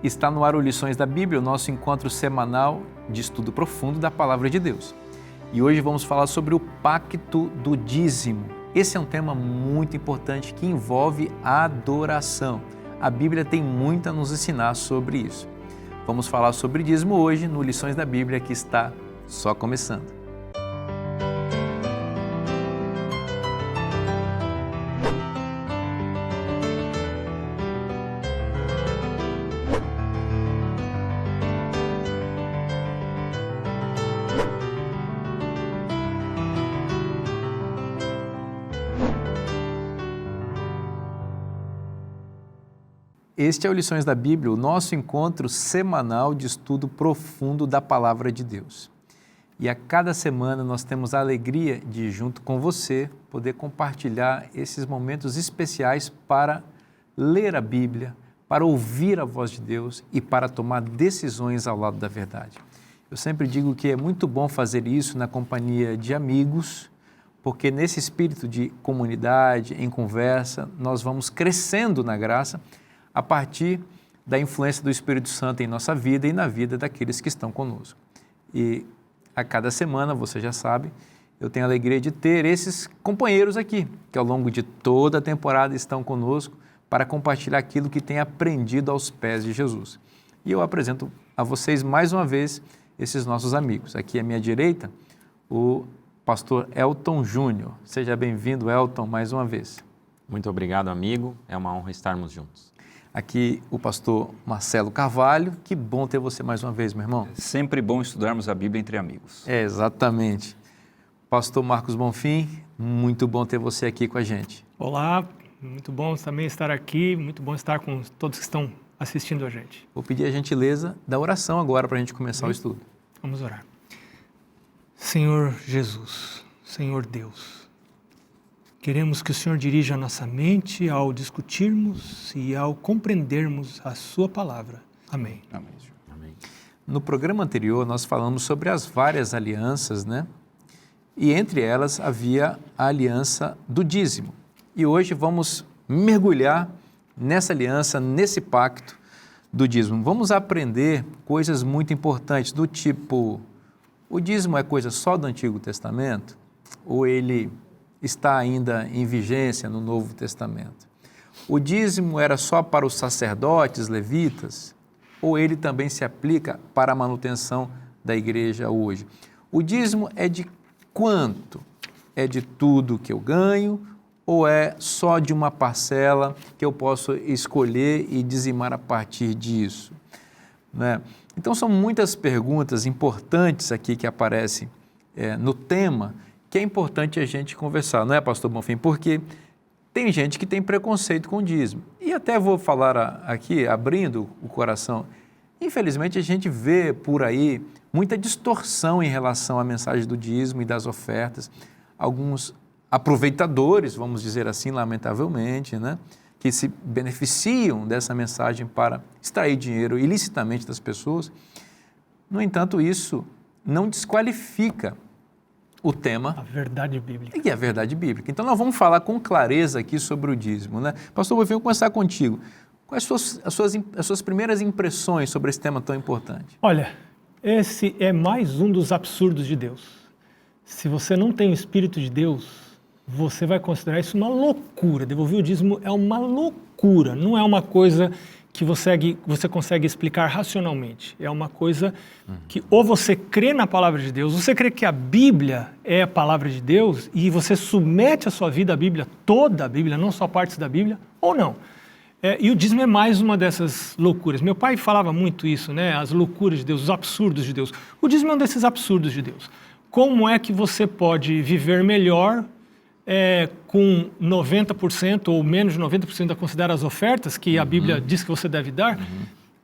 Está no ar o Lições da Bíblia, o nosso encontro semanal de estudo profundo da Palavra de Deus. E hoje vamos falar sobre o pacto do dízimo. Esse é um tema muito importante que envolve a adoração. A Bíblia tem muito a nos ensinar sobre isso. Vamos falar sobre dízimo hoje no Lições da Bíblia, que está só começando. Este é o Lições da Bíblia, o nosso encontro semanal de estudo profundo da Palavra de Deus. E a cada semana nós temos a alegria de, junto com você, poder compartilhar esses momentos especiais para ler a Bíblia, para ouvir a voz de Deus e para tomar decisões ao lado da verdade. Eu sempre digo que é muito bom fazer isso na companhia de amigos, porque nesse espírito de comunidade, em conversa, nós vamos crescendo na graça, a partir da influência do Espírito Santo em nossa vida e na vida daqueles que estão conosco. E a cada semana, você já sabe, eu tenho a alegria de ter esses companheiros aqui, que ao longo de toda a temporada estão conosco para compartilhar aquilo que têm aprendido aos pés de Jesus. E eu apresento a vocês mais uma vez esses nossos amigos. Aqui à minha direita, o pastor Elton Júnior. Seja bem-vindo, Elton, mais uma vez. Muito obrigado, amigo. É uma honra estarmos juntos. Aqui o pastor Marcelo Carvalho, que bom ter você mais uma vez, meu irmão. É sempre bom estudarmos a Bíblia entre amigos. Exatamente. Pastor Marcos Bonfim, muito bom ter você aqui com a gente. Olá, muito bom também estar aqui, muito bom estar com todos que estão assistindo a gente. Vou pedir a gentileza da oração agora para a gente começar o estudo. Vamos orar. Senhor Jesus, Senhor Deus, queremos que o Senhor dirija a nossa mente ao discutirmos e ao compreendermos a sua palavra. Amém. Amém. Amém. No programa anterior, nós falamos sobre as várias alianças, né? E entre elas havia a aliança do dízimo. E hoje vamos mergulhar nessa aliança, nesse pacto do dízimo. Vamos aprender coisas muito importantes do tipo, o dízimo é coisa só do Antigo Testamento? Ou ele está ainda em vigência no Novo Testamento? O dízimo era só para os sacerdotes, levitas, ou ele também se aplica para a manutenção da igreja hoje? O dízimo é de quanto? É de tudo que eu ganho ou é só de uma parcela que eu posso escolher e dizimar a partir disso? Né? Então são muitas perguntas importantes aqui que aparecem no tema, que é importante a gente conversar, não é, pastor Bonfim? Porque tem gente que tem preconceito com o dízimo. E até vou falar aqui, abrindo o coração, infelizmente a gente vê por aí muita distorção em relação à mensagem do dízimo e das ofertas. Alguns aproveitadores, vamos dizer assim, lamentavelmente, né, que se beneficiam dessa mensagem para extrair dinheiro ilicitamente das pessoas. No entanto, isso não desqualifica o tema. A verdade bíblica. E a verdade bíblica. Então, nós vamos falar com clareza aqui sobre o dízimo, né? Pastor, eu vou começar contigo. Quais as suas primeiras impressões sobre esse tema tão importante? Olha, esse é mais um dos absurdos de Deus. Se você não tem o Espírito de Deus, você vai considerar isso uma loucura. Devolver o dízimo é uma loucura, não é uma coisa que você consegue explicar racionalmente. É uma coisa que ou você crê na palavra de Deus, você crê que a Bíblia é a palavra de Deus e você submete a sua vida à Bíblia, toda a Bíblia, não só partes da Bíblia, ou não. E o dízimo é mais uma dessas loucuras. Meu pai falava muito isso, né? As loucuras de Deus, os absurdos de Deus. O dízimo é um desses absurdos de Deus. Como é que você pode viver melhor com 90% ou menos de 90% a considerar as ofertas que a Bíblia diz que você deve dar?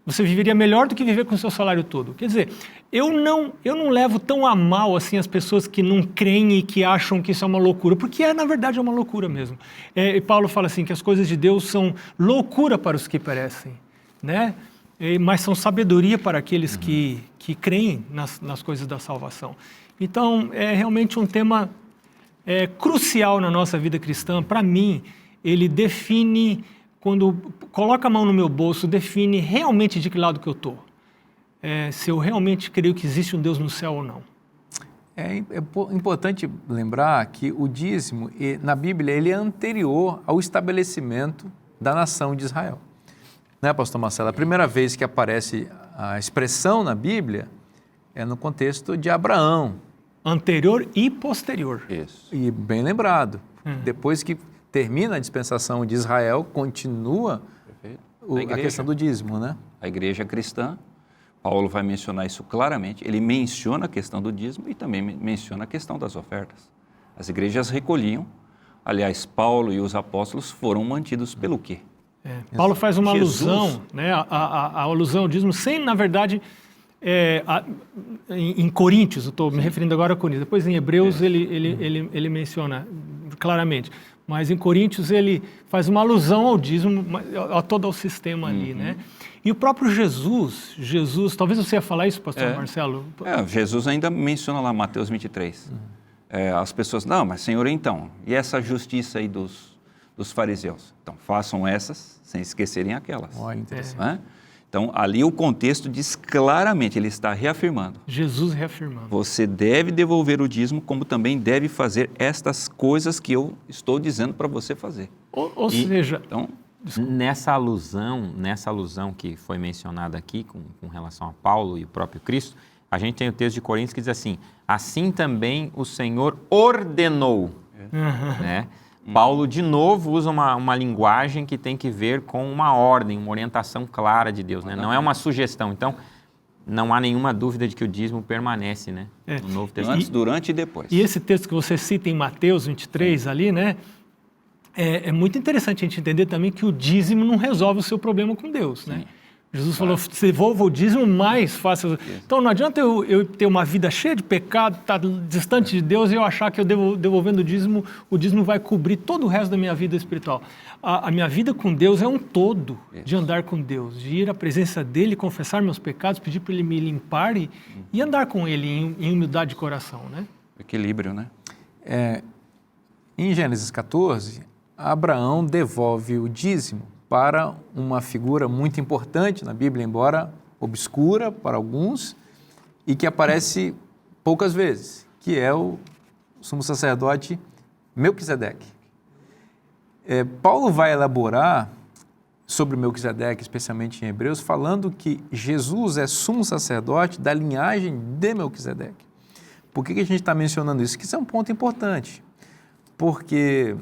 Você viveria melhor do que viver com o seu salário todo. Quer dizer, eu não levo tão a mal assim as pessoas que não creem e que acham que isso é uma loucura, porque na verdade é uma loucura mesmo. E Paulo fala assim, que as coisas de Deus são loucura para os que perecem, né? Mas são sabedoria para aqueles que creem nas coisas da salvação. Então, é realmente um tema crucial na nossa vida cristã. Para mim, ele define quando coloca a mão no meu bolso, define realmente de que lado que eu estou. Se eu realmente creio que existe um Deus no céu ou não. É importante lembrar que o dízimo, na Bíblia, ele é anterior ao estabelecimento da nação de Israel. Né, pastor Marcelo? A primeira vez que aparece a expressão na Bíblia é no contexto de Abraão. Anterior e posterior. Isso. E bem lembrado. Depois que termina a dispensação de Israel, continua a questão do dízimo, né? A igreja cristã, Paulo vai mencionar isso claramente. Ele menciona a questão do dízimo e também menciona a questão das ofertas. As igrejas recolhiam. Aliás, Paulo e os apóstolos foram mantidos pelo quê? Paulo faz uma Jesus. alusão, né, a alusão ao dízimo, sem, na verdade, em Coríntios, eu estou me referindo agora a Coríntios, depois em Hebreus ele menciona claramente, mas em Coríntios ele faz uma alusão ao dízimo, a todo o sistema ali, né? E o próprio Jesus, talvez você ia falar isso, pastor Marcelo? Jesus ainda menciona lá Mateus 23. As pessoas, não, mas Senhor, então, e essa justiça aí dos fariseus? Então, façam essas sem esquecerem aquelas. Olha, interessante. Né? Então, ali o contexto diz claramente, ele está reafirmando. Jesus reafirmando. Você deve devolver o dízimo, como também deve fazer estas coisas que eu estou dizendo para você fazer. Ou seja... Então, Nessa alusão que foi mencionada aqui com relação a Paulo e o próprio Cristo, a gente tem o texto de Coríntios que diz assim, assim também o Senhor ordenou, né? Paulo, de novo, usa uma linguagem que tem que ver com uma ordem, uma orientação clara de Deus, né? Não é uma sugestão. Então, não há nenhuma dúvida de que o dízimo permanece, né? No Novo Testamento. antes, durante e depois. E esse texto que você cita em Mateus 23 ali, né? É muito interessante a gente entender também que o dízimo não resolve o seu problema com Deus, né? Jesus falou, devolva o dízimo mais fácil. Então não adianta eu ter uma vida cheia de pecado, estar distante de Deus e eu achar que eu devolvendo o dízimo vai cobrir todo o resto da minha vida espiritual. A minha vida com Deus é um todo de andar com Deus, de ir à presença dEle, confessar meus pecados, pedir para Ele me limpar e andar com Ele em humildade de coração, né? Equilíbrio, né? Em Gênesis 14, Abraão devolve o dízimo para uma figura muito importante na Bíblia, embora obscura para alguns, e que aparece poucas vezes, que é o sumo sacerdote Melquisedeque. Paulo vai elaborar sobre Melquisedeque, especialmente em Hebreus, falando que Jesus é sumo sacerdote da linhagem de Melquisedeque. Por que a gente está mencionando isso? Que isso é um ponto importante, porque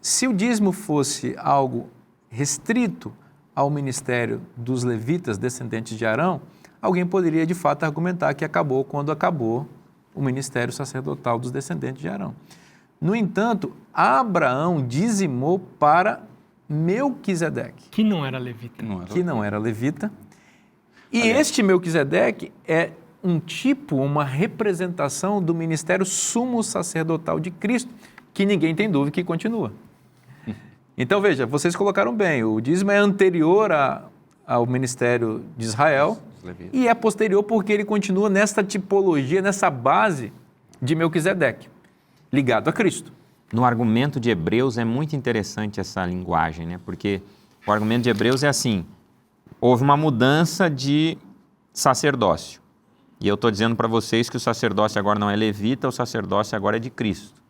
se o dízimo fosse algo restrito ao ministério dos levitas, descendentes de Arão, alguém poderia de fato argumentar que acabou quando acabou o ministério sacerdotal dos descendentes de Arão. No entanto, Abraão dizimou para Melquisedeque, Que não era levita. que não era levita, e este Melquisedeque é um tipo, uma representação do ministério sumo sacerdotal de Cristo, que ninguém tem dúvida que continua. Então, veja, vocês colocaram bem, o dízimo é anterior ao ministério de Israel e é posterior porque ele continua nesta tipologia, nessa base de Melquisedeque, ligado a Cristo. No argumento de Hebreus é muito interessante essa linguagem, né? Porque o argumento de Hebreus é assim, houve uma mudança de sacerdócio. E eu estou dizendo para vocês que o sacerdócio agora não é levita, o sacerdócio agora é de Cristo.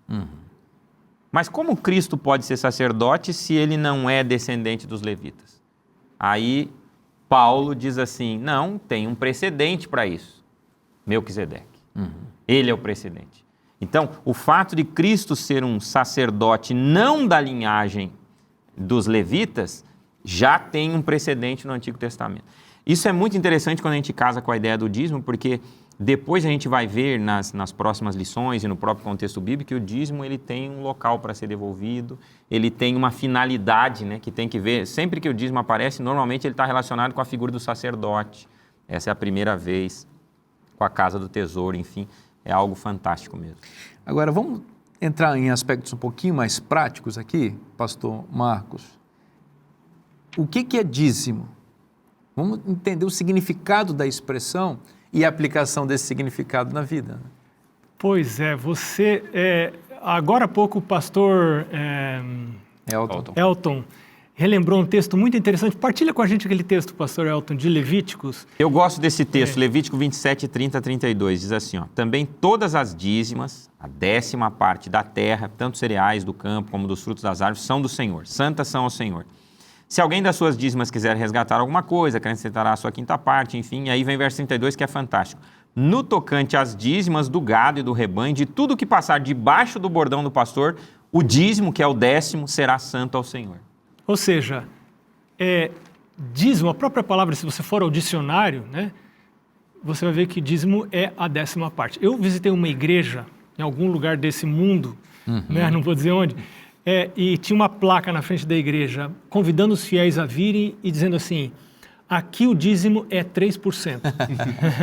Mas como Cristo pode ser sacerdote se ele não é descendente dos levitas? Aí Paulo diz assim, não, tem um precedente para isso, Melquisedeque. Ele é o precedente. Então, o fato de Cristo ser um sacerdote não da linhagem dos levitas, já tem um precedente no Antigo Testamento. Isso é muito interessante quando a gente casa com a ideia do dízimo, porque depois a gente vai ver nas próximas lições e no próprio contexto bíblico que o dízimo ele tem um local para ser devolvido, ele tem uma finalidade, né, que tem que ver. Sempre que o dízimo aparece, normalmente ele está relacionado com a figura do sacerdote. Essa é a primeira vez, com a casa do tesouro, enfim, é algo fantástico mesmo. Agora, vamos entrar em aspectos um pouquinho mais práticos aqui, pastor Marcos. O que é dízimo? Vamos entender o significado da expressão e a aplicação desse significado na vida. Pois é, agora há pouco o pastor Elton. Elton relembrou um texto muito interessante. Partilha com a gente aquele texto, pastor Elton, de Levíticos. Eu gosto desse texto, Levítico 27, 30 a 32, diz assim, ó, também todas as dízimas, a 10ª parte da terra, tanto cereais do campo como dos frutos das árvores, são do Senhor, santas são ao Senhor. Se alguém das suas dízimas quiser resgatar alguma coisa, acrescentará a sua 5ª parte, enfim, aí vem verso 32 que é fantástico. No tocante às dízimas do gado e do rebanho, de tudo que passar debaixo do bordão do pastor, o dízimo, que é o 10º, será santo ao Senhor. Ou seja, dízimo, a própria palavra, se você for ao dicionário, né, você vai ver que dízimo é a 10ª parte. Eu visitei uma igreja em algum lugar desse mundo, né, não vou dizer onde, e tinha uma placa na frente da igreja convidando os fiéis a virem e dizendo assim, aqui o dízimo é 3%.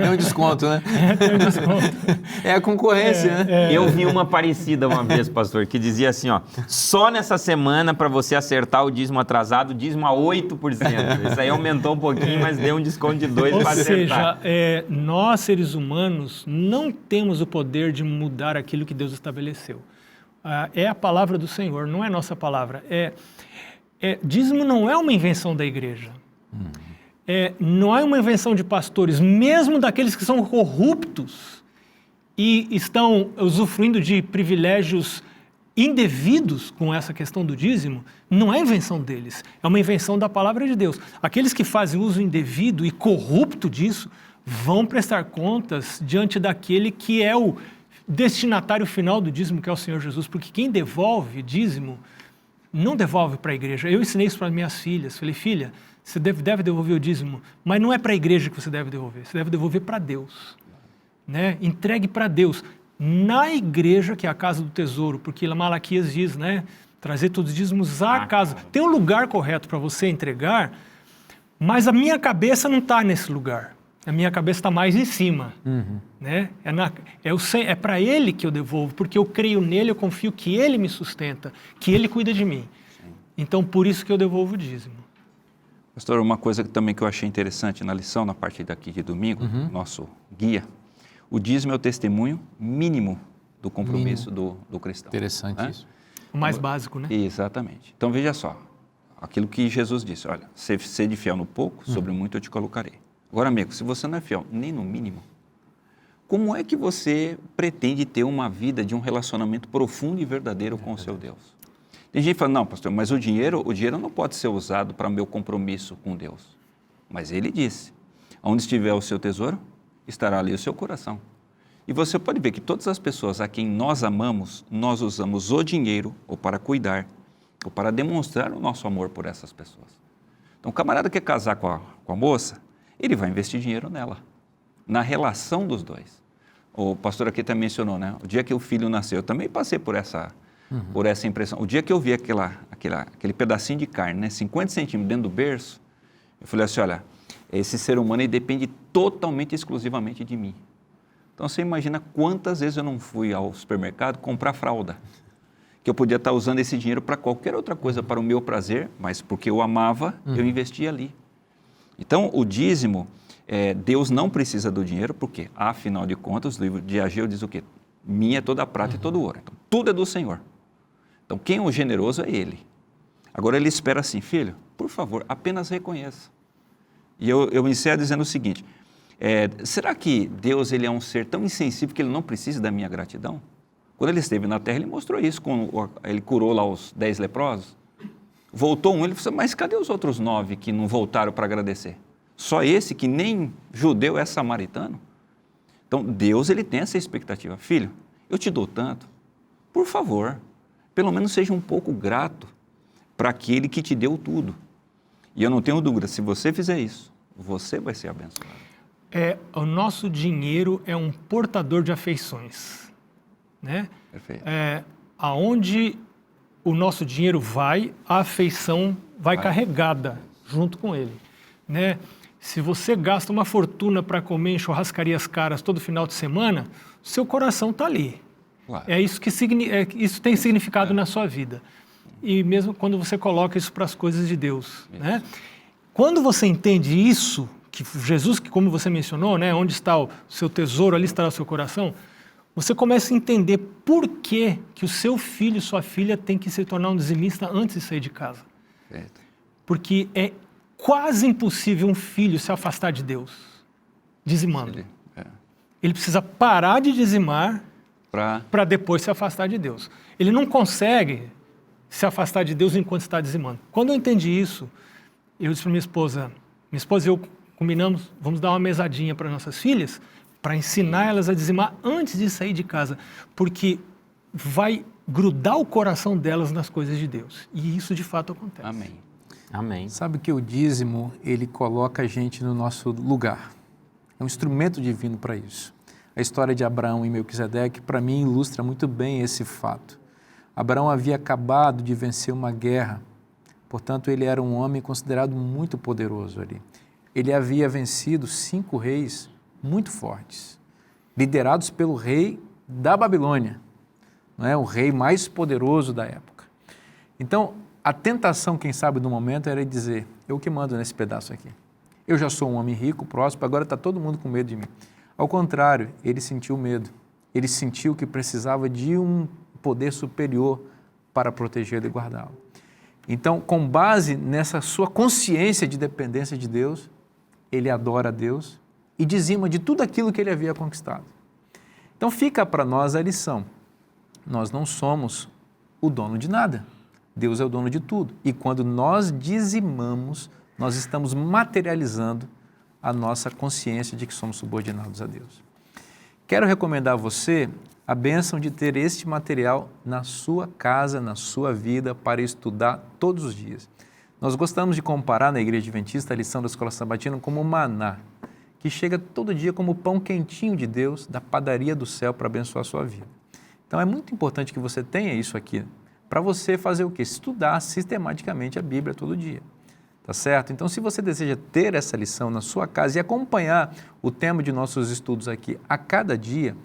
É um desconto, né? É um desconto. É a concorrência, né? Eu vi uma parecida uma vez, pastor, que dizia assim, ó, só nessa semana para você acertar o dízimo atrasado, o dízimo a 8%. Isso aí aumentou um pouquinho, mas deu um desconto de 2% para acertar. Ou seja, nós seres humanos não temos o poder de mudar aquilo que Deus estabeleceu. É a palavra do Senhor, não é nossa palavra. Dízimo não é uma invenção da igreja. Não é uma invenção de pastores, mesmo daqueles que são corruptos e estão usufruindo de privilégios indevidos com essa questão do dízimo, não é invenção deles, é uma invenção da palavra de Deus. Aqueles que fazem uso indevido e corrupto disso vão prestar contas diante daquele que é o destinatário final do dízimo, que é o Senhor Jesus, porque quem devolve dízimo não devolve para a igreja. Eu ensinei isso para minhas filhas, falei, filha, você deve devolver o dízimo, mas não é para a igreja que você deve devolver para Deus. Né? Entregue para Deus. Na igreja, que é a casa do tesouro, porque Malaquias diz, né? Trazer todos os dízimos à casa. Tem um lugar correto para você entregar, mas a minha cabeça não está nesse lugar. A minha cabeça está mais em cima. Né? É para Ele que eu devolvo, porque eu creio nele, eu confio que Ele me sustenta, que Ele cuida de mim. Então, por isso que eu devolvo o dízimo. Pastor, uma coisa também que eu achei interessante na lição, na parte daqui de domingo, nosso guia, o dízimo é o testemunho mínimo do compromisso do cristão. Interessante isso. O mais básico, né? Exatamente. Então, veja só, aquilo que Jesus disse, olha, sede fiel no pouco, sobre muito eu te colocarei. Agora, amigo, se você não é fiel nem no mínimo, como é que você pretende ter uma vida de um relacionamento profundo e verdadeiro com o seu Deus? Tem gente que fala, não, pastor, mas o dinheiro não pode ser usado para o meu compromisso com Deus. Mas ele disse, onde estiver o seu tesouro, estará ali o seu coração. E você pode ver que todas as pessoas a quem nós amamos, nós usamos o dinheiro ou para cuidar, ou para demonstrar o nosso amor por essas pessoas. Então, o camarada quer casar com a moça, ele vai investir dinheiro nela, na relação dos dois. O pastor aqui também mencionou, né? O dia que o filho nasceu, eu também passei por essa impressão. O dia que eu vi aquele pedacinho de carne, né, 50 centímetros dentro do berço, eu falei assim, olha, esse ser humano ele depende totalmente, exclusivamente de mim. Então, você imagina quantas vezes eu não fui ao supermercado comprar fralda, que eu podia estar usando esse dinheiro para qualquer outra coisa, para o meu prazer, mas porque eu amava, eu investia ali. Então, o dízimo, Deus não precisa do dinheiro, porque, afinal de contas, o livro de Ageu diz o quê? Minha é toda a prata e todo o ouro. Então, tudo é do Senhor. Então, quem é o generoso é Ele. Agora, Ele espera assim, filho, por favor, apenas reconheça. E eu encerro dizendo o seguinte, será que Deus ele é um ser tão insensível que Ele não precisa da minha gratidão? Quando Ele esteve na terra, Ele mostrou isso, quando Ele curou lá os 10 leprosos. Voltou um, Ele falou, mas cadê os outros 9 que não voltaram para agradecer? Só esse que nem judeu é samaritano? Então, Deus ele tem essa expectativa. Filho, eu te dou tanto, por favor, pelo menos seja um pouco grato para aquele que te deu tudo. E eu não tenho dúvida, se você fizer isso, você vai ser abençoado. O nosso dinheiro é um portador de afeições. Né? Perfeito. Aonde o nosso dinheiro vai, a afeição vai carregada junto com ele. Né? Se você gasta uma fortuna para comer em churrascarias caras todo final de semana, seu coração está ali. Claro. Isso tem significado na sua vida. E mesmo quando você coloca isso para as coisas de Deus. Né? Quando você entende isso, que Jesus, que como você mencionou, né, onde está o seu tesouro, ali estará o seu coração, você começa a entender por que o seu filho, sua filha tem que se tornar um dizimista antes de sair de casa. Perfeito. Porque é quase impossível um filho se afastar de Deus, dizimando. Ele precisa parar de dizimar para depois se afastar de Deus. Ele não consegue se afastar de Deus enquanto está dizimando. Quando eu entendi isso, eu disse para minha esposa e eu combinamos, vamos dar uma mesadinha para nossas filhas, para ensinar elas a dizimar antes de sair de casa, porque vai grudar o coração delas nas coisas de Deus. E isso de fato acontece. Amém. Amém. Sabe que o dízimo, ele coloca a gente no nosso lugar. É um instrumento divino para isso. A história de Abraão e Melquisedeque, para mim, ilustra muito bem esse fato. Abraão havia acabado de vencer uma guerra, portanto, ele era um homem considerado muito poderoso ali. Ele havia vencido 5 reis muito fortes, liderados pelo rei da Babilônia, não é? O rei mais poderoso da época. Então, a tentação, quem sabe, do momento era dizer, eu que mando nesse pedaço aqui. Eu já sou um homem rico, próspero, agora está todo mundo com medo de mim. Ao contrário, ele sentiu medo. Ele sentiu que precisava de um poder superior para protegê-lo e guardá-lo. Então, com base nessa sua consciência de dependência de Deus, ele adora a Deus e dizima de tudo aquilo que ele havia conquistado. Então, fica para nós a lição. Nós não somos o dono de nada. Deus é o dono de tudo. E quando nós dizimamos, nós estamos materializando a nossa consciência de que somos subordinados a Deus. Quero recomendar a você a bênção de ter este material na sua casa, na sua vida, para estudar todos os dias. Nós gostamos de comparar na Igreja Adventista a lição da Escola Sabatina como maná, que chega todo dia como pão quentinho de Deus, da padaria do céu para abençoar a sua vida. Então é muito importante que você tenha isso aqui, para você fazer o quê? Estudar sistematicamente a Bíblia todo dia. Tá certo? Então, se você deseja ter essa lição na sua casa e acompanhar o tema de nossos estudos aqui a cada dia,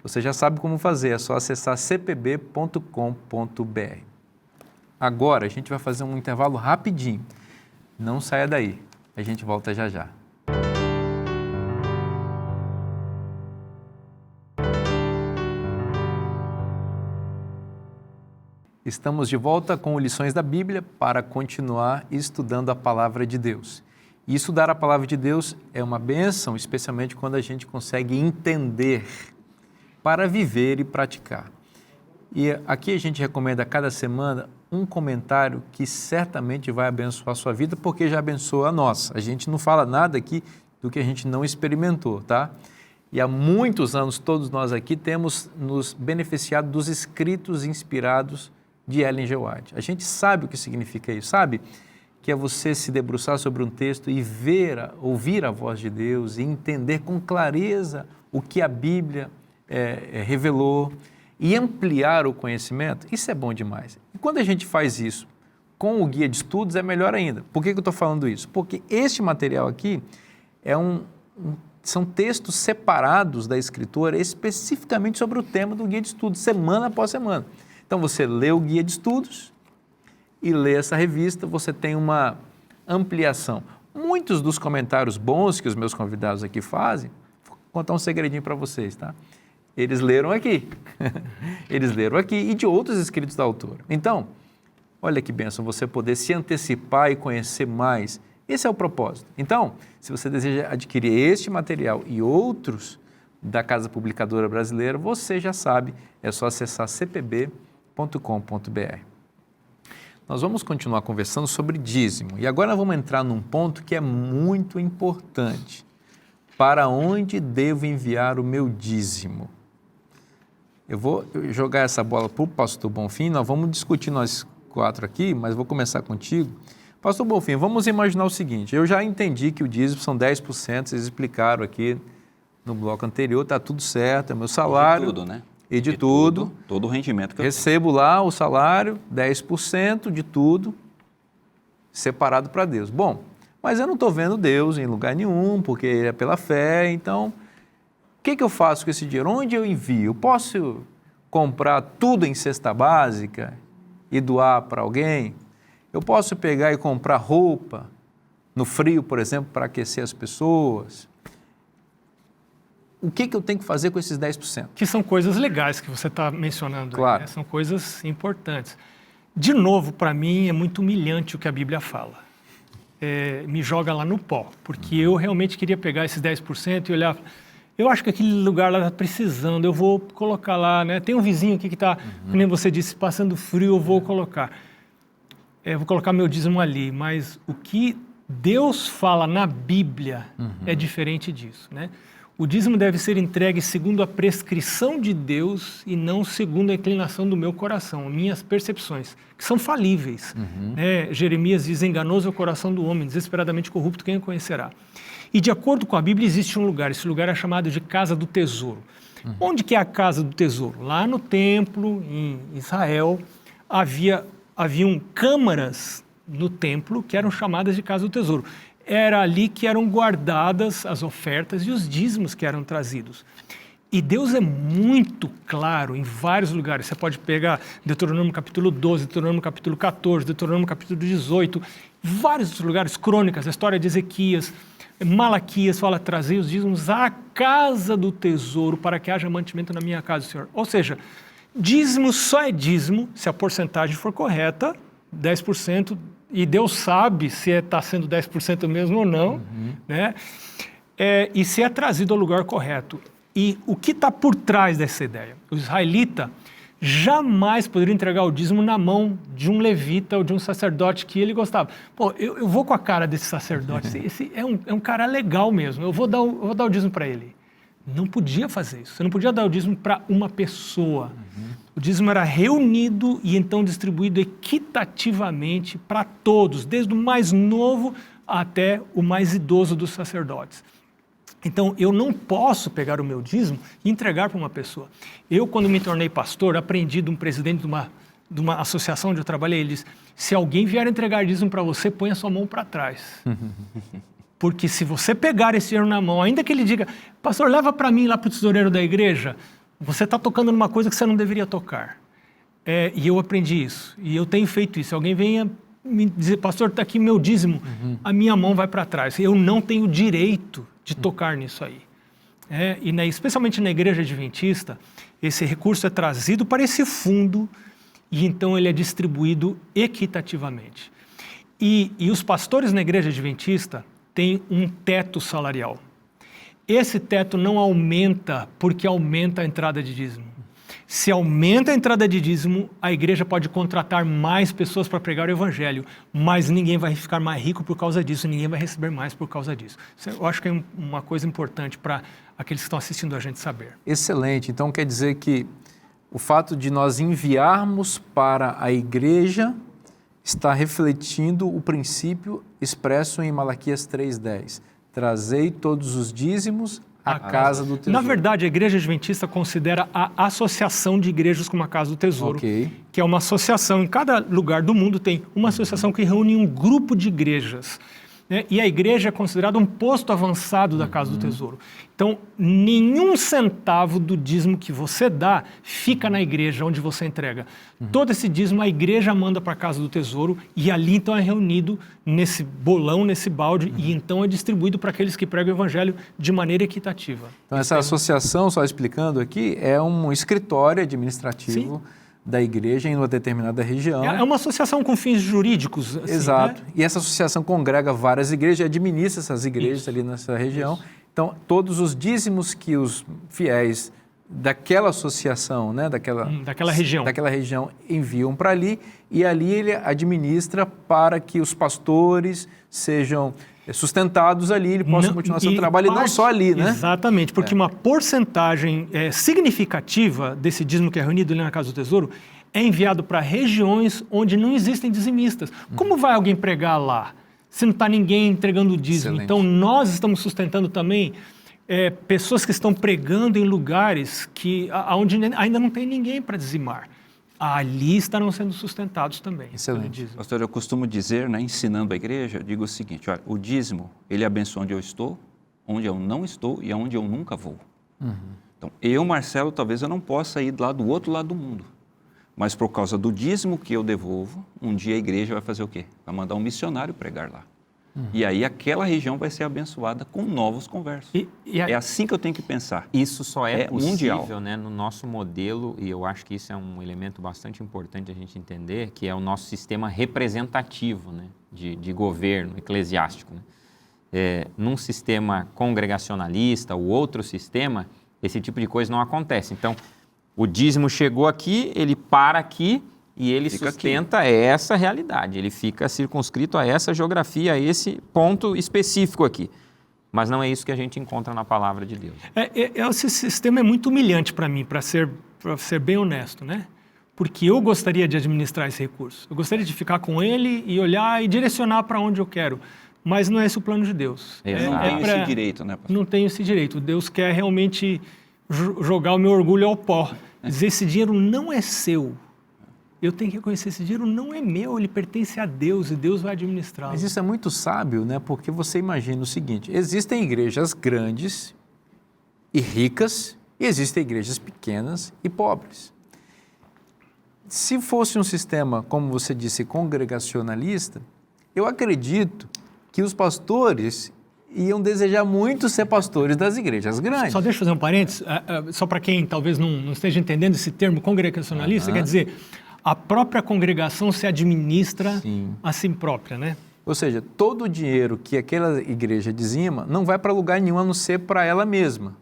você já sabe como fazer, é só acessar cpb.com.br. Agora, a gente vai fazer um intervalo rapidinho. Não saia daí, a gente volta já já. Estamos de volta com Lições da Bíblia para continuar estudando a Palavra de Deus. E estudar a Palavra de Deus é uma bênção, especialmente quando a gente consegue entender para viver e praticar. E aqui a gente recomenda a cada semana um comentário que certamente vai abençoar a sua vida, porque já abençoa a nossa. A gente não fala nada aqui do que a gente não experimentou, tá? E há muitos anos, todos nós aqui temos nos beneficiado dos escritos inspirados de Ellen G. White. A gente sabe o que significa isso, sabe? Que é você se debruçar sobre um texto e ouvir a voz de Deus e entender com clareza o que a Bíblia revelou e ampliar o conhecimento. Isso é bom demais. E quando a gente faz isso com o guia de estudos, é melhor ainda. Por que eu estou falando isso? Porque este material aqui são textos separados da Escritura especificamente sobre o tema do guia de estudos, semana após semana. Então, você lê o guia de estudos e lê essa revista, você tem uma ampliação. Muitos dos comentários bons que os meus convidados aqui fazem, vou contar um segredinho para vocês, tá? Eles leram aqui. Eles leram aqui e de outros escritos da autora. Então, olha que bênção você poder se antecipar e conhecer mais. Esse é o propósito. Então, se você deseja adquirir este material e outros da Casa Publicadora Brasileira, você já sabe, é só acessar cpb.com.br. Nós vamos continuar conversando sobre dízimo e agora vamos entrar num ponto que é muito importante. Para onde devo enviar o meu dízimo? Eu vou jogar essa bola para o pastor Bonfim, nós vamos discutir nós 4 aqui, mas vou começar contigo. Pastor Bonfim, vamos imaginar o seguinte, eu já entendi que o dízimo são 10%, vocês explicaram aqui no bloco anterior, está tudo certo, é meu salário. De tudo, né? E de tudo. Todo o rendimento que eu recebo lá o salário, 10% de tudo, separado para Deus. Bom, mas eu não estou vendo Deus em lugar nenhum, porque ele é pela fé, então, o que eu faço com esse dinheiro? Onde eu envio? Eu posso comprar tudo em cesta básica e doar para alguém? Eu posso pegar e comprar roupa no frio, por exemplo, para aquecer as pessoas? O que eu tenho que fazer com esses 10%? Que são coisas legais que você está mencionando. Claro. Aí, né? São coisas importantes. De novo, para mim, é muito humilhante o que a Bíblia fala. me joga lá no pó, porque eu realmente queria pegar esses 10% e olhar, eu acho que aquele lugar lá está precisando, eu vou colocar lá, né? Tem um vizinho aqui que está, como nem você disse, passando frio, eu vou colocar. Vou colocar meu dízimo ali, mas o que Deus fala na Bíblia é diferente disso, né? O dízimo deve ser entregue segundo a prescrição de Deus e não segundo a inclinação do meu coração, minhas percepções, que são falíveis. Né? Jeremias diz, enganoso é o coração do homem, desesperadamente corrupto, quem o conhecerá? E de acordo com a Bíblia existe um lugar, esse lugar é chamado de Casa do Tesouro. Onde que é a Casa do Tesouro? Lá no templo, em Israel, haviam câmaras no templo que eram chamadas de Casa do Tesouro. Era ali que eram guardadas as ofertas e os dízimos que eram trazidos. E Deus é muito claro em vários lugares. Você pode pegar Deuteronômio capítulo 12, Deuteronômio capítulo 14, Deuteronômio capítulo 18, vários outros lugares, crônicas, a história de Ezequias, Malaquias fala, trazei os dízimos à casa do tesouro para que haja mantimento na minha casa, Senhor. Ou seja, dízimo só é dízimo se a porcentagem for correta, 10%, e Deus sabe se está sendo 10% mesmo ou não, né? E se é trazido ao lugar correto. E o que está por trás dessa ideia? O israelita jamais poderia entregar o dízimo na mão de um levita ou de um sacerdote que ele gostava. Pô, eu vou com a cara desse sacerdote, esse é um cara legal mesmo, eu vou dar o dízimo para ele. Não podia fazer isso, você não podia dar o dízimo para uma pessoa. O dízimo era reunido e então distribuído equitativamente para todos, desde o mais novo até o mais idoso dos sacerdotes. Então, eu não posso pegar o meu dízimo e entregar para uma pessoa. Eu, quando me tornei pastor, aprendi de um presidente de uma associação onde eu trabalhei, ele disse, se alguém vier entregar dízimo para você, põe a sua mão para trás. Porque se você pegar esse dinheiro na mão, ainda que ele diga, pastor, leva para mim lá para o tesoureiro da igreja, você está tocando numa coisa que você não deveria tocar. E eu aprendi isso, e eu tenho feito isso. Se alguém venha me dizer, pastor, está aqui meu dízimo, a minha mão vai para trás. Eu não tenho direito de tocar nisso aí. Especialmente na igreja adventista, esse recurso é trazido para esse fundo e então ele é distribuído equitativamente. E os pastores na igreja adventista têm um teto salarial. Esse teto não aumenta porque aumenta a entrada de dízimo. Se aumenta a entrada de dízimo, a igreja pode contratar mais pessoas para pregar o evangelho, mas ninguém vai ficar mais rico por causa disso, ninguém vai receber mais por causa disso. Eu acho que é uma coisa importante para aqueles que estão assistindo a gente saber. Excelente. Então quer dizer que o fato de nós enviarmos para a igreja está refletindo o princípio expresso em Malaquias 3:10. Trazei todos os dízimos à casa do tesouro. Na verdade, a igreja adventista considera a associação de igrejas como a Casa do Tesouro, que é uma associação, em cada lugar do mundo tem uma associação que reúne um grupo de igrejas. Né? E a igreja é considerada um posto avançado da Casa do Tesouro. Então, nenhum centavo do dízimo que você dá fica na igreja onde você entrega. Todo esse dízimo a igreja manda para a Casa do Tesouro e ali então é reunido nesse bolão, nesse balde, e então é distribuído para aqueles que pregam o evangelho de maneira equitativa. Então essa associação, só explicando aqui, é um escritório administrativo da igreja em uma determinada região. É uma associação com fins jurídicos. Assim, exato. Né? E essa associação congrega várias igrejas e administra essas igrejas ali nessa região. Então, todos os dízimos que os fiéis daquela associação, né, daquela região enviam para ali, e ali ele administra para que os pastores sejam sustentados ali, ele possa continuar seu trabalho, e não só ali, né? Exatamente, porque uma porcentagem significativa desse dízimo que é reunido ali na Casa do Tesouro é enviado para regiões onde não existem dizimistas. Como vai alguém pregar lá se não está ninguém entregando o dízimo? Excelente. Então, nós estamos sustentando também pessoas que estão pregando em lugares onde ainda não tem ninguém para dizimar. Ali estarão sendo sustentados também. Excelente. Pastor, eu costumo dizer, né, ensinando a igreja, eu digo o seguinte, olha, o dízimo, ele abençoa onde eu estou, onde eu não estou e aonde eu nunca vou. Então, eu, Marcelo, talvez eu não possa ir lá do outro lado do mundo, mas por causa do dízimo que eu devolvo, um dia a igreja vai fazer o quê? Vai mandar um missionário pregar lá. E aí aquela região vai ser abençoada com novos conversos. É assim que eu tenho que pensar. Isso só é possível, mundial, né, no nosso modelo, e eu acho que isso é um elemento bastante importante a gente entender, que é o nosso sistema representativo, né? de governo eclesiástico, né? Num sistema congregacionalista ou outro sistema, esse tipo de coisa não acontece. Então, o dízimo chegou aqui, ele para aqui e ele Fica sustenta essa realidade. Ele fica circunscrito a essa geografia, a esse ponto específico aqui. Mas não é isso que a gente encontra na palavra de Deus. Esse sistema é muito humilhante para mim, para ser bem honesto, né? Porque eu gostaria de administrar esse recurso. Eu gostaria de ficar com ele e olhar e direcionar para onde eu quero. Mas não é esse o plano de Deus. Exato. Não tem esse direito, né, pastor? Não tenho esse direito. Deus quer realmente jogar o meu orgulho ao pó. Dizer, esse dinheiro não é seu. Eu tenho que reconhecer, esse dinheiro não é meu, ele pertence a Deus e Deus vai administrá-lo. Mas isso é muito sábio, né? Porque você imagina o seguinte, existem igrejas grandes e ricas e existem igrejas pequenas e pobres. Se fosse um sistema, como você disse, congregacionalista, eu acredito que os pastores iam desejar muito ser pastores das igrejas grandes. Só deixa eu fazer um parênteses, só para quem talvez não esteja entendendo esse termo congregacionalista, quer dizer, a própria congregação se administra a si própria, né? Ou seja, todo o dinheiro que aquela igreja dizima não vai para lugar nenhum a não ser para ela mesma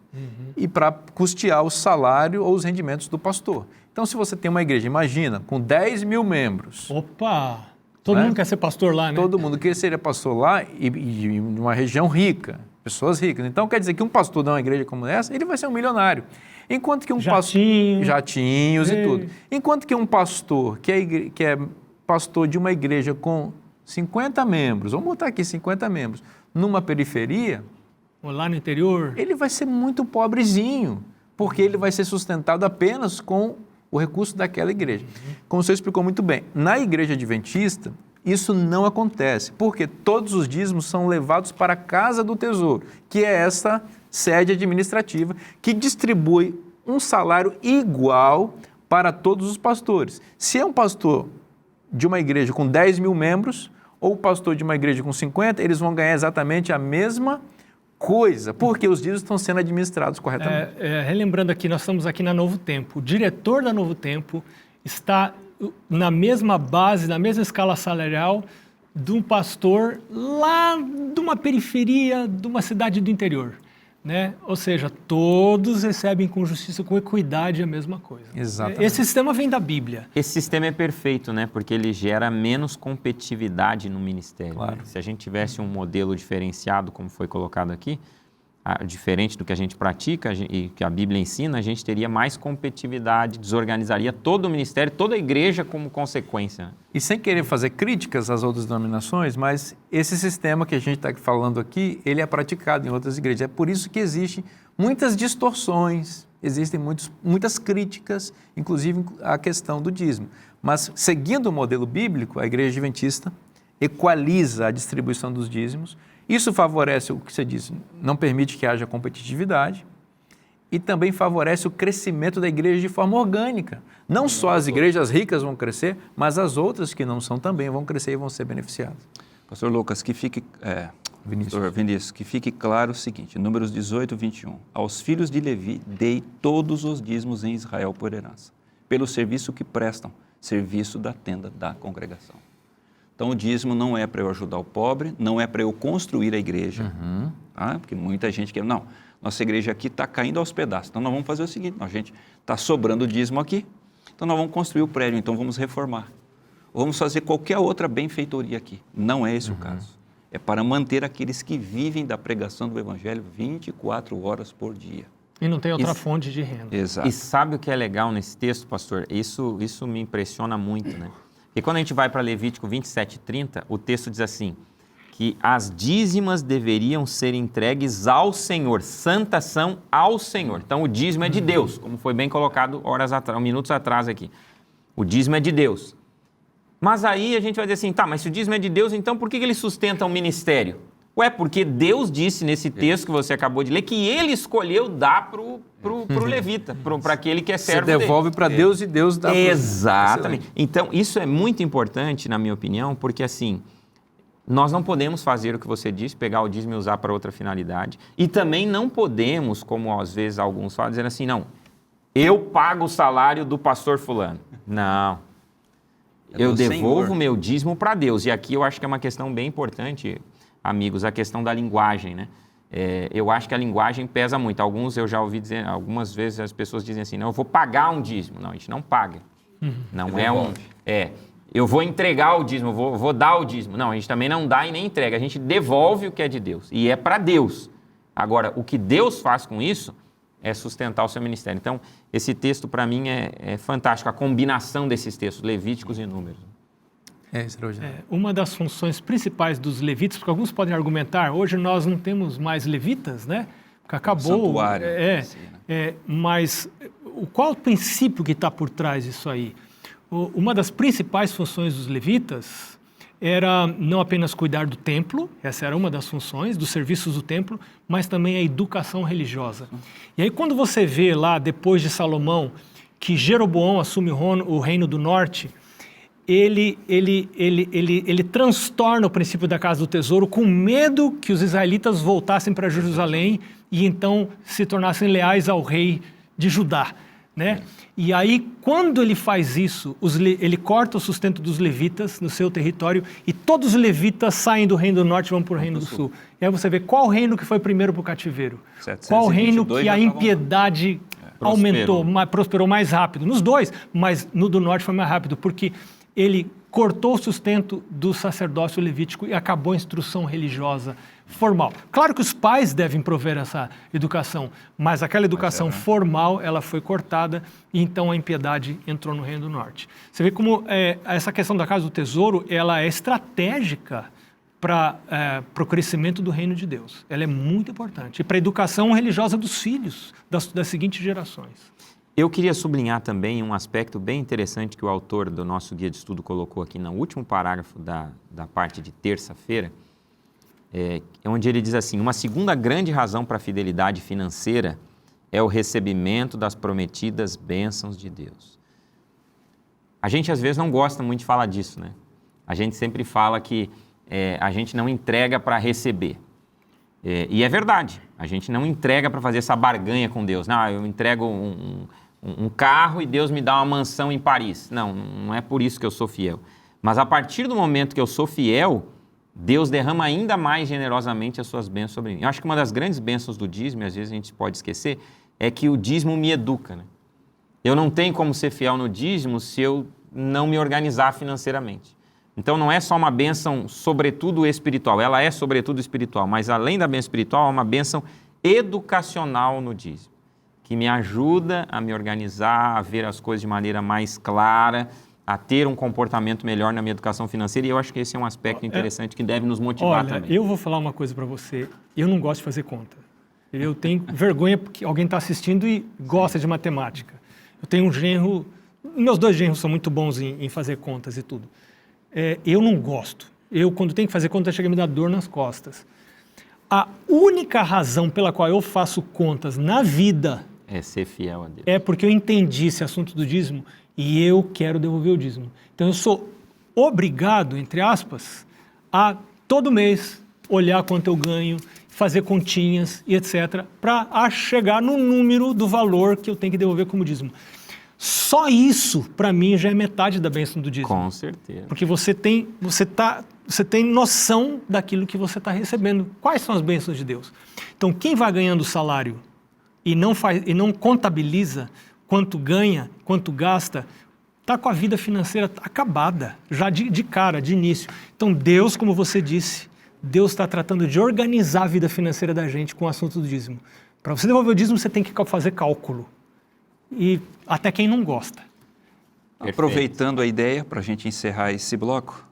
e para custear o salário ou os rendimentos do pastor. Então, se você tem uma igreja, imagina, com 10 mil membros. Opa! Todo mundo quer ser pastor lá, né? Todo mundo quer ser pastor lá e numa região rica, pessoas ricas. Então, quer dizer que um pastor de uma igreja como essa, ele vai ser um milionário. Enquanto que um jatinhos e tudo. Enquanto que um pastor que é pastor de uma igreja com 50 membros, vamos botar aqui 50 membros, numa periferia, ou lá no interior, ele vai ser muito pobrezinho, porque ele vai ser sustentado apenas com o recurso daquela igreja. Como você explicou muito bem, na igreja adventista, isso não acontece, porque todos os dízimos são levados para a casa do tesouro, que é essa sede administrativa, que distribui um salário igual para todos os pastores. Se é um pastor de uma igreja com 10 mil membros, ou pastor de uma igreja com 50, eles vão ganhar exatamente a mesma coisa, porque os dízimos estão sendo administrados corretamente. Relembrando aqui, nós estamos aqui na Novo Tempo. O diretor da Novo Tempo está na mesma base, na mesma escala salarial de um pastor lá de uma periferia, de uma cidade do interior, né? Ou seja, todos recebem com justiça, com equidade a mesma coisa. Exatamente. Esse sistema vem da Bíblia. Esse sistema é perfeito, né? Porque ele gera menos competitividade no ministério. Claro. Né? Se a gente tivesse um modelo diferenciado, como foi colocado aqui, diferente do que a gente pratica e que a Bíblia ensina, a gente teria mais competitividade, desorganizaria todo o ministério, toda a igreja como consequência. E sem querer fazer críticas às outras denominações, mas esse sistema que a gente está falando aqui, ele é praticado em outras igrejas. É por isso que existem muitas distorções, existem muitas críticas, inclusive à questão do dízimo. Mas, seguindo o modelo bíblico, a igreja adventista equaliza a distribuição dos dízimos. Isso favorece o que você disse, não permite que haja competitividade e também favorece o crescimento da igreja de forma orgânica. Não só as igrejas ricas vão crescer, mas as outras que não são também vão crescer e vão ser beneficiadas. Pastor Lucas, que fique, Vinícius, que fique claro o seguinte, Números 18, 21. Aos filhos de Levi dei todos os dízimos em Israel por herança, pelo serviço que prestam, serviço da tenda da congregação. Então, o dízimo não é para eu ajudar o pobre, não é para eu construir a igreja, tá? Porque muita gente quer, não, nossa igreja aqui está caindo aos pedaços, então nós vamos fazer o seguinte, a gente está sobrando dízimo aqui, então nós vamos construir o prédio, então vamos reformar, ou vamos fazer qualquer outra benfeitoria aqui. Não é esse o caso. É para manter aqueles que vivem da pregação do Evangelho 24 horas por dia. E não tem outra fonte de renda. Exato. E sabe o que é legal nesse texto, pastor? Isso me impressiona muito, né? E quando a gente vai para Levítico 27:30, o texto diz assim, que as dízimas deveriam ser entregues ao Senhor, santas são ao Senhor. Então, o dízimo é de Deus, como foi bem colocado minutos atrás aqui. O dízimo é de Deus. Mas aí a gente vai dizer assim, tá, mas se o dízimo é de Deus, então por que ele sustenta o ministério? Ué, porque Deus disse nesse texto que você acabou de ler que ele escolheu dar pro levita, para aquele que é servo dele. Você devolve para Deus e Deus dá para ele. Exatamente. Então, isso é muito importante, na minha opinião, porque assim, nós não podemos fazer o que você disse, pegar o dízimo e usar para outra finalidade. E também não podemos, como às vezes alguns falam, dizer assim, não, eu pago o salário do pastor fulano. Não. Eu do devolvo Senhor. meu dízimo para Deus. E aqui eu acho que é uma questão bem importante, amigos, a questão da linguagem, né? Eu acho que a linguagem pesa muito. Eu já ouvi dizer, algumas vezes as pessoas dizem assim, não, eu vou pagar um dízimo. Não, a gente não paga. Não é um... eu vou entregar o dízimo, vou dar o dízimo. Não, a gente também não dá e nem entrega. A gente devolve o que é de Deus. E é para Deus. Agora, o que Deus faz com isso é sustentar o seu ministério. Então, esse texto para mim é fantástico. A combinação desses textos, Levíticos e Números. Uma das funções principais dos levitas, porque alguns podem argumentar, hoje nós não temos mais levitas, né? Porque acabou. Santuário. Mas qual o princípio que está por trás disso aí? Uma das principais funções dos levitas era não apenas cuidar do templo, essa era uma das funções, dos serviços do templo, mas também a educação religiosa. E aí quando você vê lá, depois de Salomão, que Jeroboão assume o reino do norte, ele transtorna o princípio da casa do tesouro com medo que os israelitas voltassem para Jerusalém e então se tornassem leais ao rei de Judá, né? E aí, quando ele faz isso, ele corta o sustento dos levitas no seu território e todos os levitas saem do reino do norte e vão para o reino do sul. E aí você vê qual reino que foi primeiro para o cativeiro. Qual reino que a impiedade aumentou, prosperou mais rápido. Nos dois, mas no do norte foi mais rápido, porque ele cortou o sustento do sacerdócio levítico e acabou a instrução religiosa formal. Claro que os pais devem prover essa educação, mas aquela educação formal, ela foi cortada e então a impiedade entrou no Reino do Norte. Você vê como essa questão da Casa do Tesouro, ela é estratégica para o crescimento do Reino de Deus. Ela é muito importante. E para a educação religiosa dos filhos, das seguintes gerações. Eu queria sublinhar também um aspecto bem interessante que o autor do nosso guia de estudo colocou aqui no último parágrafo da parte de terça-feira, onde ele diz assim, uma segunda grande razão para a fidelidade financeira é o recebimento das prometidas bênçãos de Deus. A gente às vezes não gosta muito de falar disso, né? A gente sempre fala que a gente não entrega para receber. E é verdade, a gente não entrega para fazer essa barganha com Deus. Não, eu entrego um carro e Deus me dá uma mansão em Paris. Não é por isso que eu sou fiel. Mas a partir do momento que eu sou fiel, Deus derrama ainda mais generosamente as suas bênçãos sobre mim. Eu acho que uma das grandes bênçãos do dízimo, e às vezes a gente pode esquecer, é que o dízimo me educa, né? Eu não tenho como ser fiel no dízimo se eu não me organizar financeiramente. Então não é só uma bênção sobretudo espiritual, ela é sobretudo espiritual, mas além da bênção espiritual, é uma bênção educacional no dízimo, que me ajuda a me organizar, a ver as coisas de maneira mais clara, a ter um comportamento melhor na minha educação financeira, e eu acho que esse é um aspecto interessante que deve nos motivar também. Eu vou falar uma coisa para você, eu não gosto de fazer conta. Eu tenho vergonha porque alguém está assistindo e gosta de matemática. Eu tenho um genro, meus dois genros são muito bons em fazer contas e tudo. Eu não gosto. Eu, quando tenho que fazer conta, chega a me dar dor nas costas. A única razão pela qual eu faço contas na vida é ser fiel a Deus. É porque eu entendi esse assunto do dízimo e eu quero devolver o dízimo. Então eu sou obrigado, entre aspas, a todo mês olhar quanto eu ganho, fazer continhas e etc, para chegar no número do valor que eu tenho que devolver como dízimo. Só isso, para mim, já é metade da bênção do dízimo. Com certeza. Porque você tem noção daquilo que você está recebendo. Quais são as bênçãos de Deus? Então, quem vai ganhando salário e não contabiliza quanto ganha, quanto gasta, está com a vida financeira acabada, já de cara, de início. Então, Deus, como você disse, Deus está tratando de organizar a vida financeira da gente com o assunto do dízimo. Para você devolver o dízimo, você tem que fazer cálculo. E até quem não gosta. Perfeito. Aproveitando a ideia, para a gente encerrar esse bloco,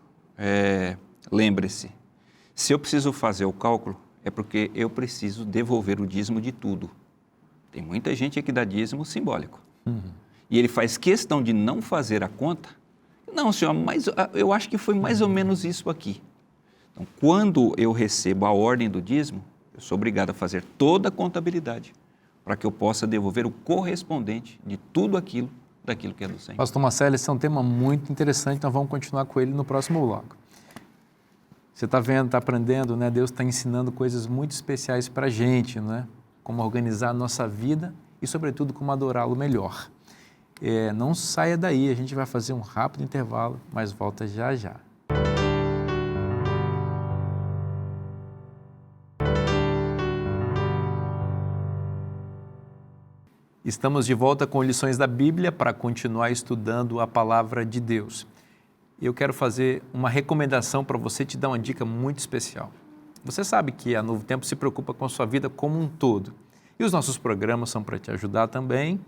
lembre-se, se eu preciso fazer o cálculo, é porque eu preciso devolver o dízimo de tudo. Tem muita gente que dá dízimo simbólico. E ele faz questão de não fazer a conta. Não, senhor, mas eu acho que foi mais ou menos isso aqui. Então, quando eu recebo a ordem do dízimo, eu sou obrigado a fazer toda a contabilidade para que eu possa devolver o correspondente de tudo aquilo, daquilo que é do Senhor. Pastor Marcelo, esse é um tema muito interessante, então vamos continuar com ele no próximo bloco. Você está vendo, está aprendendo, né? Deus está ensinando coisas muito especiais para a gente, né? Como organizar a nossa vida e, sobretudo, como adorá-lo melhor. Não saia daí, a gente vai fazer um rápido intervalo, mas volta já já. Estamos de volta com lições da Bíblia para continuar estudando a palavra de Deus. Eu quero fazer uma recomendação para você, te dar uma dica muito especial. Você sabe que a Novo Tempo se preocupa com a sua vida como um todo. E os nossos programas são para te ajudar também.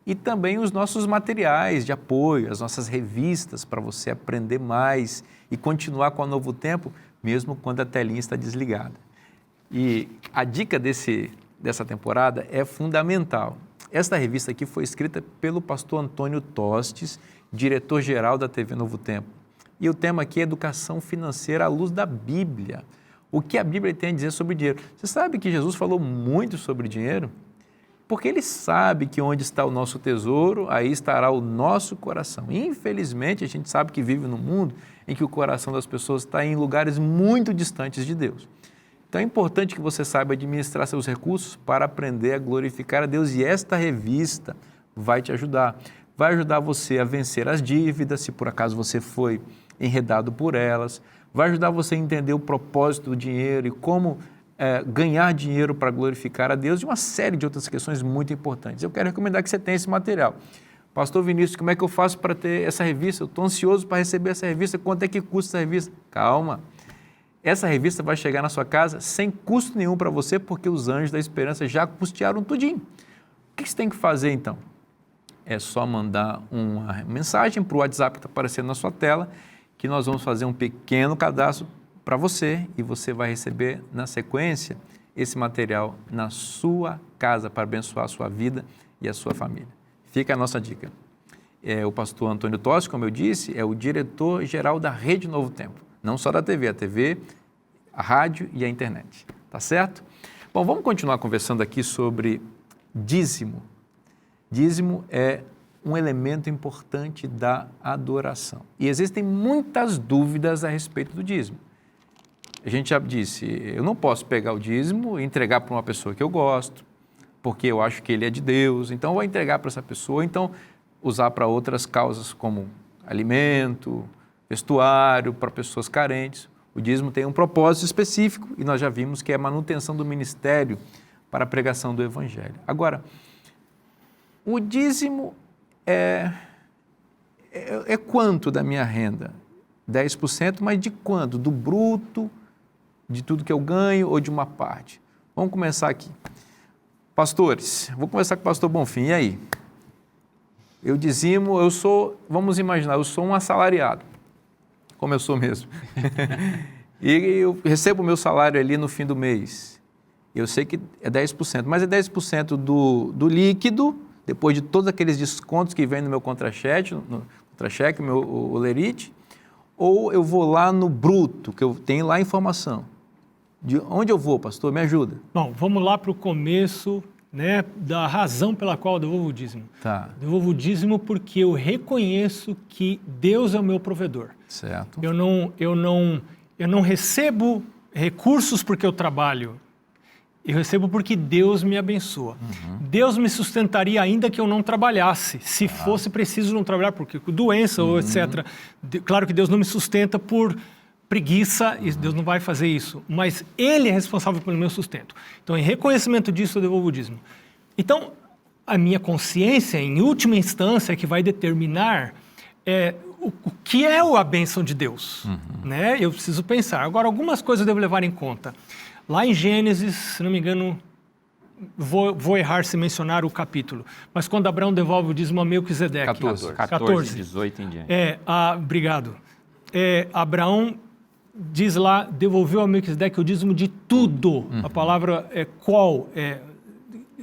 E também os nossos materiais de apoio, as nossas revistas para você aprender mais e continuar com a Novo Tempo, mesmo quando a telinha está desligada. E a dica dessa temporada é fundamental. Esta revista aqui foi escrita pelo pastor Antônio Tostes, diretor-geral da TV Novo Tempo. E o tema aqui é educação financeira à luz da Bíblia. O que a Bíblia tem a dizer sobre dinheiro? Você sabe que Jesus falou muito sobre dinheiro? Porque ele sabe que onde está o nosso tesouro, aí estará o nosso coração. Infelizmente, a gente sabe que vive num mundo em que o coração das pessoas está em lugares muito distantes de Deus. Então é importante que você saiba administrar seus recursos para aprender a glorificar a Deus, e esta revista vai te ajudar. Vai ajudar você a vencer as dívidas, se por acaso você foi enredado por elas, vai ajudar você a entender o propósito do dinheiro e como ganhar dinheiro para glorificar a Deus, e uma série de outras questões muito importantes. Eu quero recomendar que você tenha esse material. Pastor Vinícius, como é que eu faço para ter essa revista? Eu estou ansioso para receber essa revista, quanto é que custa essa revista? Calma. Essa revista vai chegar na sua casa sem custo nenhum para você, porque os anjos da esperança já custearam tudinho. O que você tem que fazer então? É só mandar uma mensagem para o WhatsApp que está aparecendo na sua tela, que nós vamos fazer um pequeno cadastro para você e você vai receber na sequência esse material na sua casa para abençoar a sua vida e a sua família. Fica a nossa dica. O pastor Antônio Tostes, como eu disse, é o diretor-geral da Rede Novo Tempo. Não só da TV, a TV, a rádio e a internet. Tá certo? Bom, vamos continuar conversando aqui sobre dízimo. Dízimo é um elemento importante da adoração. E existem muitas dúvidas a respeito do dízimo. A gente já disse, eu não posso pegar o dízimo e entregar para uma pessoa que eu gosto, porque eu acho que ele é de Deus, então eu vou entregar para essa pessoa, então usar para outras causas como alimento, vestuário, para pessoas carentes. O dízimo tem um propósito específico e nós já vimos que é a manutenção do ministério para a pregação do Evangelho. Agora, o dízimo é quanto da minha renda? 10%, mas de quanto? Do bruto, de tudo que eu ganho ou de uma parte? Vamos começar aqui. Pastores, vou começar com o pastor Bonfim. E aí? Eu dizimo, vamos imaginar, eu sou um assalariado, como eu sou mesmo. E eu recebo o meu salário ali no fim do mês. Eu sei que é 10%, mas é 10% do líquido, depois de todos aqueles descontos que vem no meu contra-cheque, meu olerite, ou eu vou lá no bruto, que eu tenho lá a informação. De onde eu vou, pastor? Me ajuda. Bom, vamos lá para o começo, né, da razão pela qual eu devolvo o dízimo. Tá. Devolvo o dízimo porque eu reconheço que Deus é o meu provedor. Certo. Eu não recebo recursos porque eu trabalho. Eu recebo porque Deus me abençoa. Uhum. Deus me sustentaria ainda que eu não trabalhasse, se fosse preciso não trabalhar, porque doença ou etc. Claro que Deus não me sustenta por preguiça, e Deus não vai fazer isso, mas Ele é responsável pelo meu sustento. Então, em reconhecimento disso, eu devolvo o dízimo. Então, a minha consciência, em última instância, é que vai determinar o que é a bênção de Deus. Né? Eu preciso pensar. Agora, algumas coisas eu devo levar em conta. Lá em Gênesis, se não me engano, vou errar se mencionar o capítulo, mas quando Abraão devolve o dízimo a Melquisedeque. 14, 18 em diante. Obrigado. Abraão diz lá, devolveu a Melquisedeque o dízimo de tudo. A palavra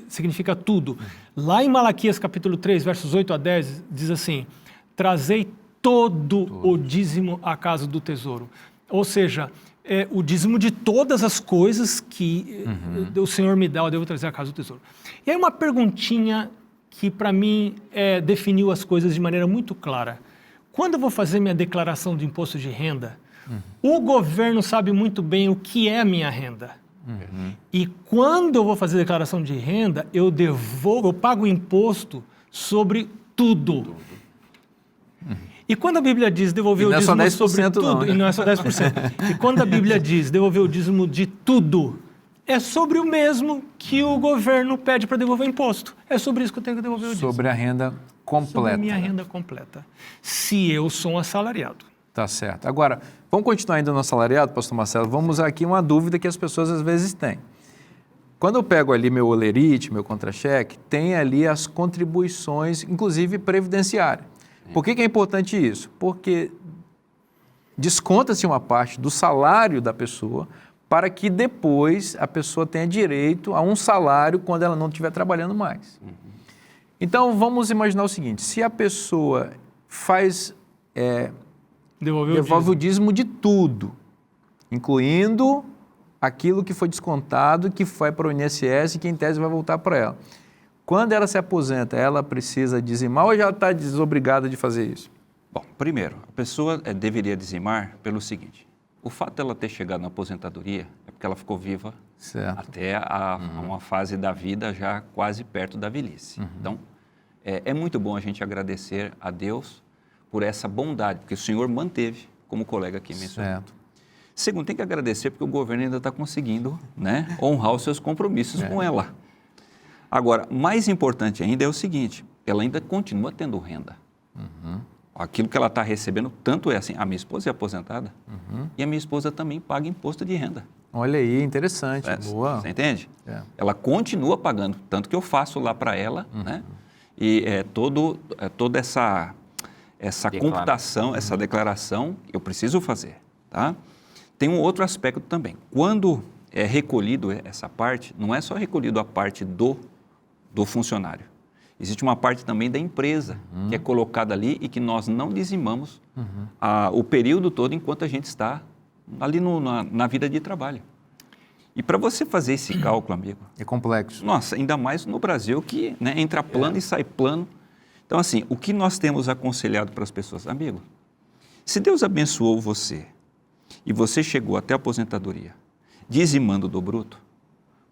significa tudo. Lá em Malaquias capítulo 3, versos 8 a 10, diz assim, trazei todo o dízimo à casa do tesouro. Ou seja, o dízimo de todas as coisas que o Senhor me dá, eu devo trazer à casa do tesouro. E aí uma perguntinha que para mim definiu as coisas de maneira muito clara. Quando eu vou fazer minha declaração de imposto de renda, o governo sabe muito bem o que é a minha renda. E quando eu vou fazer declaração de renda, eu pago imposto sobre tudo. E quando a Bíblia diz devolver o dízimo sobre tudo, não, e não é só 10%, e quando a Bíblia diz devolver o dízimo de tudo, é sobre o mesmo que o governo pede para devolver imposto. É sobre isso que eu tenho que devolver o dízimo. Sobre a renda completa. Sobre a minha renda completa. Se eu sou um assalariado. Tá certo. Agora, vamos continuar ainda no assalariado, pastor Marcelo? Vamos usar aqui uma dúvida que as pessoas às vezes têm. Quando eu pego ali meu olerite, meu contra-cheque, tem ali as contribuições, inclusive previdenciárias. Por que é importante isso? Porque desconta-se uma parte do salário da pessoa para que depois a pessoa tenha direito a um salário quando ela não estiver trabalhando mais. Então, vamos imaginar o seguinte, se a pessoa devolve o dízimo de tudo, incluindo aquilo que foi descontado, que foi para o INSS e que em tese vai voltar para ela. Quando ela se aposenta, ela precisa dizimar ou já está desobrigada de fazer isso? Bom, primeiro, a pessoa deveria dizimar pelo seguinte, o fato dela ter chegado na aposentadoria é porque ela ficou viva até uma fase da vida já quase perto da velhice. Então, é muito bom a gente agradecer a Deus por essa bondade, porque o Senhor manteve, como o colega aqui mencionou. Certo. Segundo, tem que agradecer porque o governo ainda está conseguindo, né, honrar os seus compromissos com ela. Agora, mais importante ainda é o seguinte, ela ainda continua tendo renda. Aquilo que ela está recebendo, tanto é assim, a minha esposa é aposentada e a minha esposa também paga imposto de renda. Olha aí, interessante, boa. Você entende? Ela continua pagando, tanto que eu faço lá para ela, né? E toda essa computação, essa declaração, eu preciso fazer, tá? Tem um outro aspecto também. Quando é recolhido essa parte, não é só recolhido a parte do funcionário. Existe uma parte também da empresa que é colocada ali e que nós não dizimamos o período todo enquanto a gente está ali na vida de trabalho. E para você fazer esse cálculo, amigo... É complexo. Nossa, ainda mais no Brasil que, né, entra plano e sai plano. Então, assim, o que nós temos aconselhado para as pessoas? Amigo, se Deus abençoou você e você chegou até a aposentadoria dizimando do bruto,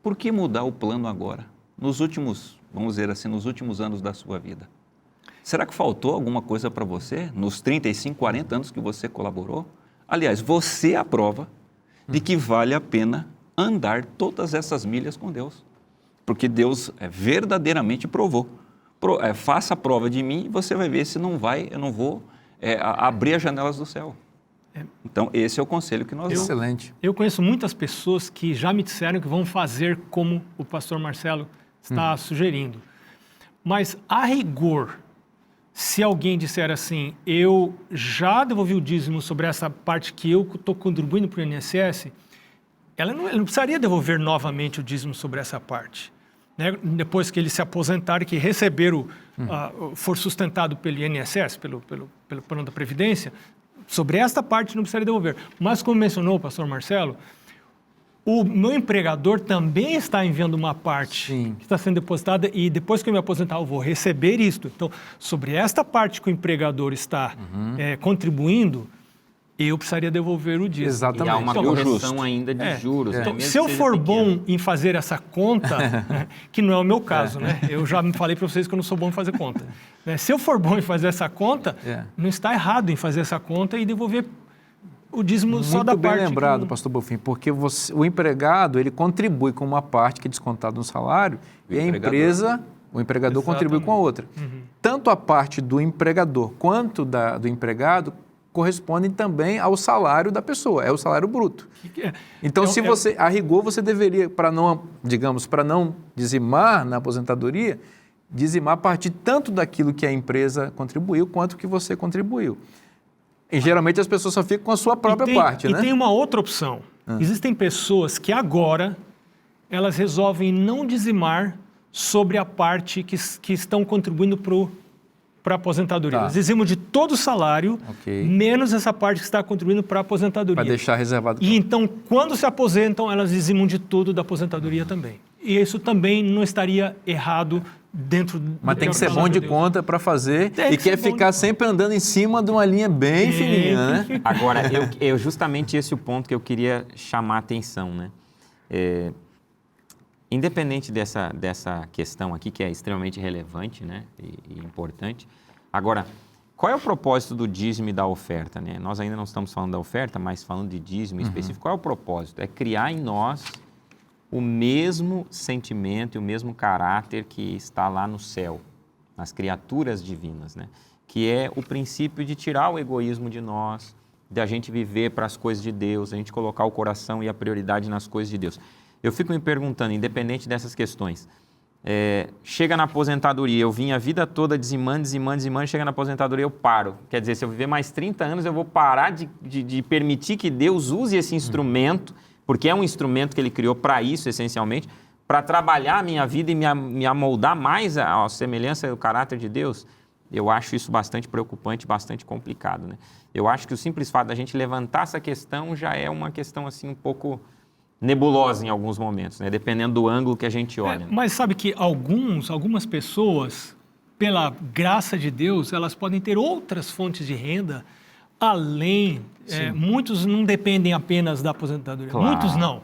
por que mudar o plano agora? Nos últimos, vamos dizer assim, nos últimos anos da sua vida. Será que faltou alguma coisa para você nos 35, 40 anos que você colaborou? Aliás, você é a prova de que vale a pena andar todas essas milhas com Deus. Porque Deus verdadeiramente provou. Faça a prova de mim e você vai ver se eu não vou abrir as janelas do céu. Então, esse é o conselho que nós damos. Excelente. Eu conheço muitas pessoas que já me disseram que vão fazer como o pastor Marcelo está sugerindo. Mas, a rigor, se alguém disser assim, eu já devolvi o dízimo sobre essa parte que eu estou contribuindo para o INSS, ele não precisaria devolver novamente o dízimo sobre essa parte. Né? Depois que ele se aposentar e que receber for sustentado pelo INSS, pelo plano da Previdência, sobre esta parte não precisaria devolver. Mas, como mencionou o pastor Marcelo, o meu empregador também está enviando uma parte que está sendo depositada e depois que eu me aposentar eu vou receber isto. Então, sobre esta parte que o empregador está contribuindo, eu precisaria devolver o dízimo. Exatamente. E há uma correção ainda de juros. Então, né? se eu for bom em fazer essa conta, né, que não é o meu caso, né? Eu já me falei para vocês que eu não sou bom em fazer conta. Né? Se eu for bom em fazer essa conta, não está errado em fazer essa conta e devolver o dízimo só da parte... Muito bem lembrado, pastor Bonfim, porque o empregado, ele contribui com uma parte que é descontada no salário e a empresa, o empregador contribui com a outra. Tanto a parte do empregador quanto do empregado correspondem também ao salário da pessoa, é o salário bruto. Então, se você, a rigor, você deveria, para não dizimar na aposentadoria, dizimar a partir tanto daquilo que a empresa contribuiu, quanto que você contribuiu. E geralmente as pessoas só ficam com a sua própria parte, né? E tem uma outra opção. Existem pessoas que agora, elas resolvem não dizimar sobre a parte que estão contribuindo para a aposentadoria. Eles dizimam de todo o salário, menos essa parte que está contribuindo para a aposentadoria. Para deixar reservado. E então, quando se aposentam, elas dizimam de tudo da aposentadoria também. E isso também não estaria errado dentro do... Mas tem que ser bom de conta para fazer e quer ficar sempre andando em cima de uma linha bem fininha, né? Agora, justamente esse é o ponto que eu queria chamar a atenção, né? independente dessa questão aqui, que é extremamente relevante, né, e importante, agora, qual é o propósito do dízimo e da oferta, né? Nós ainda não estamos falando da oferta, mas falando de dízimo específico. Qual é o propósito? É criar em nós o mesmo sentimento e o mesmo caráter que está lá no céu, nas criaturas divinas, né? Que é o princípio de tirar o egoísmo de nós, de a gente viver para as coisas de Deus, a gente colocar o coração e a prioridade nas coisas de Deus. Eu fico me perguntando, independente dessas questões, chega na aposentadoria, eu vim a vida toda dizimando, chega na aposentadoria eu paro. Quer dizer, se eu viver mais 30 anos, eu vou parar de permitir que Deus use esse instrumento, porque é um instrumento que Ele criou para isso, essencialmente, para trabalhar a minha vida e me amoldar mais à semelhança do caráter de Deus. Eu acho isso bastante preocupante, bastante complicado, né? Eu acho que o simples fato da gente levantar essa questão já é uma questão assim um pouco nebulosa em alguns momentos, né? Dependendo do ângulo que a gente olha. Mas sabe que algumas pessoas, pela graça de Deus, elas podem ter outras fontes de renda além. Muitos não dependem apenas da aposentadoria. Claro. Muitos não.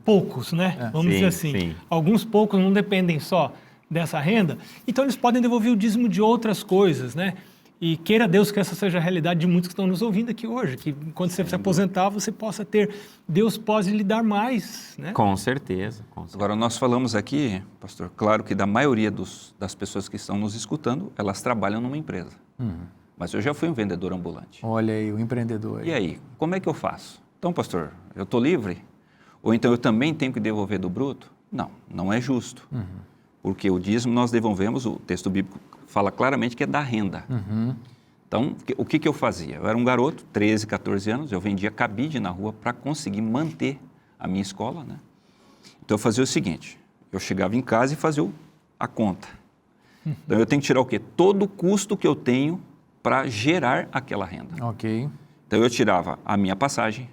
Poucos, né? Vamos dizer assim. Sim. Alguns poucos não dependem só dessa renda. Então eles podem devolver o dízimo de outras coisas, né? E queira Deus que essa seja a realidade de muitos que estão nos ouvindo aqui hoje, que quando você se aposentar, você possa ter, Deus pode lhe dar mais, né? Com certeza. Agora, nós falamos aqui, pastor, claro que da maioria das pessoas que estão nos escutando, elas trabalham numa empresa. Mas eu já fui um vendedor ambulante. Olha aí, o empreendedor. E aí, como é que eu faço? Então, pastor, eu estou livre? Ou então eu também tenho que devolver do bruto? Não, não é justo. Porque o dízimo nós devolvemos, o texto bíblico fala claramente que é da renda. Então, o que eu fazia? Eu era um garoto, 13, 14 anos, eu vendia cabide na rua para conseguir manter a minha escola, né? Então, eu fazia o seguinte, eu chegava em casa e fazia a conta. Então, eu tenho que tirar o quê? Todo o custo que eu tenho para gerar aquela renda. Ok. Então, eu tirava a minha passagem,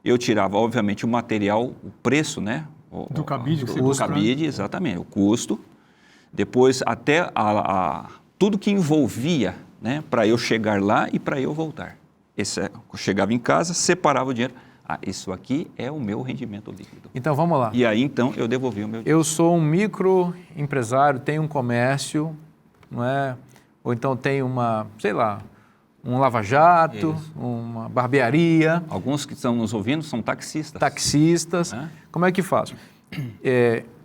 eu tirava, obviamente, o material, o preço, né? Do cabide, do cabide, exatamente, o custo. Depois, até tudo que envolvia, né, para eu chegar lá e para eu voltar. Eu chegava em casa, separava o dinheiro. Isso aqui é o meu rendimento líquido. Então, vamos lá. E aí, então, eu devolvi o meu dinheiro. Eu sou um microempresário, tenho um comércio, não é? Ou então tenho um lava-jato, uma barbearia. Alguns que estão nos ouvindo são taxistas. Taxistas. Como é que faço?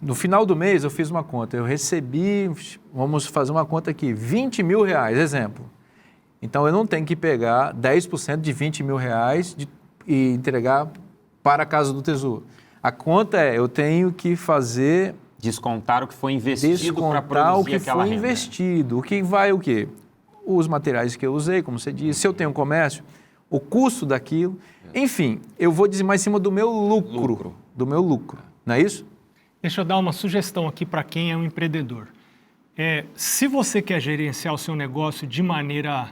No final do mês eu fiz uma conta, eu recebi, vamos fazer uma conta aqui, R$20 mil, exemplo. Então eu não tenho que pegar 10% de R$20 mil e entregar para a Casa do Tesouro. A conta eu tenho que fazer... Descontar o que foi investido para produzir Descontar o que aquela foi renda. investido. O que vai o quê? Os materiais que eu usei, como você disse, se eu tenho um comércio, o custo daquilo. Enfim, eu vou dizimar em cima do meu lucro. Do meu lucro. Não é isso? Deixa eu dar uma sugestão aqui para quem é um empreendedor. Se você quer gerenciar o seu negócio de maneira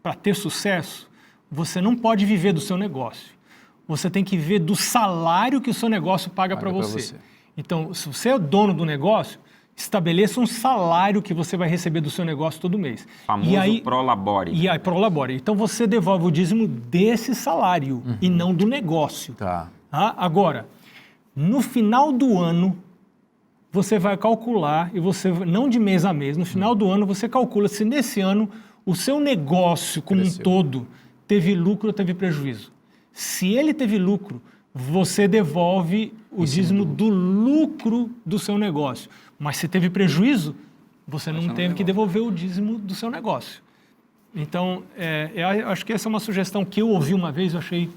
para ter sucesso, você não pode viver do seu negócio. Você tem que viver do salário que o seu negócio paga para você. Então, se você é dono do negócio, estabeleça um salário que você vai receber do seu negócio todo mês. Famoso prolabore. E aí, prolabore. Então, você devolve o dízimo desse salário e não do negócio. Tá. Agora, no final do ano, você vai calcular, e você não de mês a mês, no final do ano você calcula se nesse ano o seu negócio como um todo teve lucro ou teve prejuízo. Se ele teve lucro, você devolve o dízimo do lucro do seu negócio. Mas se teve prejuízo, você não teve que devolver o dízimo do seu negócio. Então, eu acho que essa é uma sugestão que eu ouvi uma vez, eu achei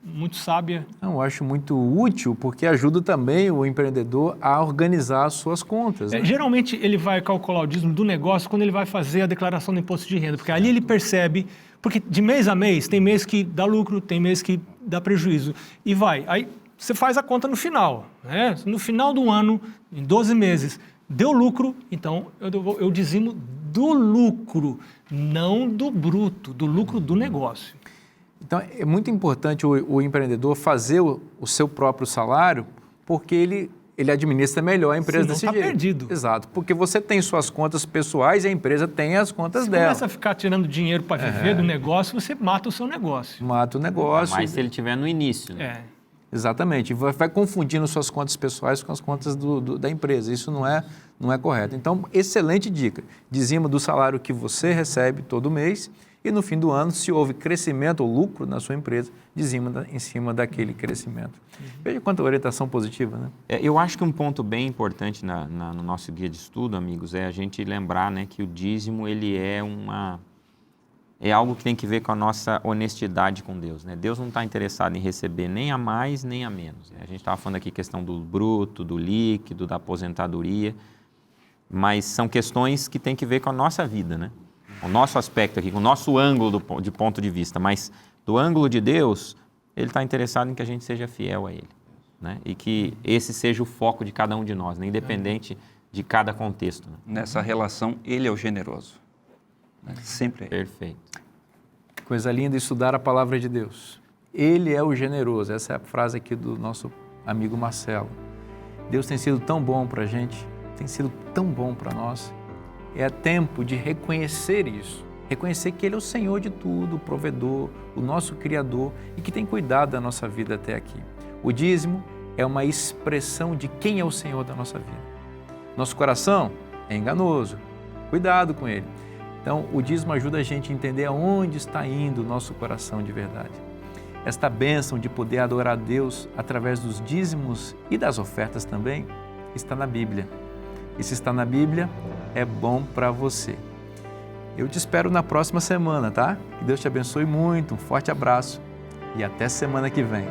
muito sábia. Eu acho muito útil, porque ajuda também o empreendedor a organizar as suas contas. Né? Geralmente, ele vai calcular o dízimo do negócio quando ele vai fazer a declaração do imposto de renda, porque ali ele percebe, porque de mês a mês, tem mês que dá lucro, tem mês que dá prejuízo, e vai. Aí você faz a conta no final. Né? No final do ano, em 12 meses, deu lucro, então eu dizimo do lucro, não do bruto, do lucro do negócio. Então, é muito importante o empreendedor fazer o seu próprio salário, porque ele administra melhor a empresa desse jeito. Senão está perdido. Exato, porque você tem suas contas pessoais e a empresa tem as contas dela. Se começa a ficar tirando dinheiro para viver do negócio, você mata o seu negócio. Mata o negócio. Mas se ele estiver no início. Né? Exatamente. Vai confundindo suas contas pessoais com as contas da empresa. Isso não é correto. Então, excelente dica. Dizima do salário que você recebe todo mês e no fim do ano, se houve crescimento ou lucro na sua empresa, dizima em cima daquele crescimento. Veja quanta orientação positiva, né? Eu acho que um ponto bem importante no nosso guia de estudo, amigos, é a gente lembrar, né, que o dízimo ele é algo que tem que ver com a nossa honestidade com Deus, né? Deus não está interessado em receber nem a mais nem a menos. A gente estava falando aqui questão do bruto, do líquido, da aposentadoria, mas são questões que têm que ver com a nossa vida, né? O nosso aspecto aqui, o nosso ângulo de ponto de vista, mas do ângulo de Deus, Ele está interessado em que a gente seja fiel a Ele, né? E que esse seja o foco de cada um de nós, né? Independente de cada contexto. Né? Nessa relação, Ele é o generoso. Sempre é. Perfeito. Coisa linda estudar a palavra de Deus. Ele é o generoso. Essa é a frase aqui do nosso amigo Marcelo. Deus tem sido tão bom para a gente, tem sido tão bom para nós. É tempo de reconhecer isso. Reconhecer que Ele é o Senhor de tudo, o provedor, o nosso Criador e que tem cuidado da nossa vida até aqui. O dízimo é uma expressão de quem é o Senhor da nossa vida. Nosso coração é enganoso. Cuidado com ele. Então, o dízimo ajuda a gente a entender aonde está indo o nosso coração de verdade. Esta bênção de poder adorar a Deus através dos dízimos e das ofertas também está na Bíblia. E se está na Bíblia, é bom para você. Eu te espero na próxima semana, tá? Que Deus te abençoe muito, um forte abraço e até semana que vem.